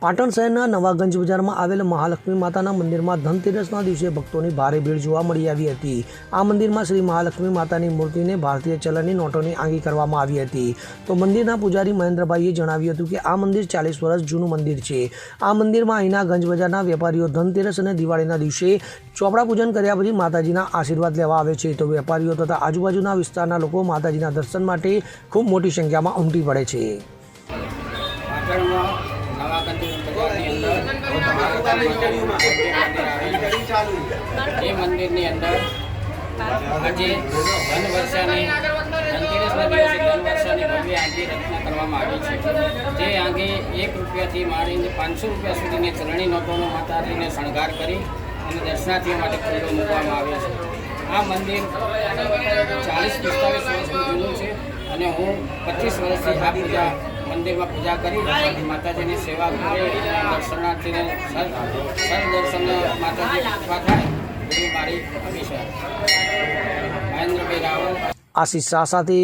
પાટણ શહેરના નવા ગંજ બજારમાં આવેલ મહાલક્ષ્મી માતાના મંદિરમાં ધનતેરસના દિવસે ભક્તોની ભારે ભીડ જોવા મળી આવી હતી। આ મંદિરમાં શ્રી મહાલક્ષ્મી માતાની મૂર્તિને ભારતીય ચલણની નોટોની આંગી કરવામાં આવી હતી। તો મંદિરના પૂજારી મહેન્દ્રભાઈએ જણાવ્યું હતું કે આ મંદિર 40 વર્ષ જૂનું મંદિર છે। આ મંદિરમાં અહીંના ગંજ બજારના વેપારીઓ ધનતેરસ અને દિવાળીના દિવસે ચોપડા પૂજન કર્યા પછી માતાજીના આશીર્વાદ લેવા આવે છે। તો વેપારીઓ તથા આજુબાજુના વિસ્તારના લોકો માતાજીના દર્શન માટે ખૂબ મોટી સંખ્યામાં ઉમટી પડે છે। ये मंदिर ની અંદર આજે ધન વર્ષાની ધનતેરસના દિવસે ધન વર્ષાની ભવ્ય આંગી રચના કરવામાં આવી છે। જે આંગી 1 રૂપિયાથી માંડીને 500 રૂપિયા સુધીની ચલણી નોટોનો માતાજીને શણગાર કરી અને દર્શનાર્થીઓ માટે ખુલ્લું મૂકવામાં આવે છે। આ મંદિર 40-45 વર્ષનું જૂનું છે અને હું 25 વર્ષથી આ પૂજા મંદિરમાં પૂજા કરી માતાજીની સેવા કરી દર્શનાર્થીને સર્વદર્શન માતાજી કૃપા થાય એવી મારી અપેક્ષા। મહેન્દ્રભાઈ રાવલ, આશીષ શાહ સાથે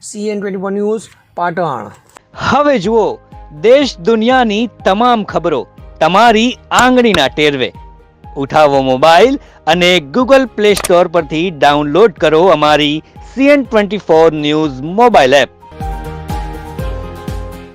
CN24 ન્યૂઝ, પાટણ। હવે જુઓ દેશ દુનિયાની તમામ ખબરો તમારી આંગળીના ટેરવે। ઉઠાવો મોબાઈલ અને Google Play Store પરથી ડાઉનલોડ કરો અમારી CN24 ન્યૂઝ મોબાઈલ એપ।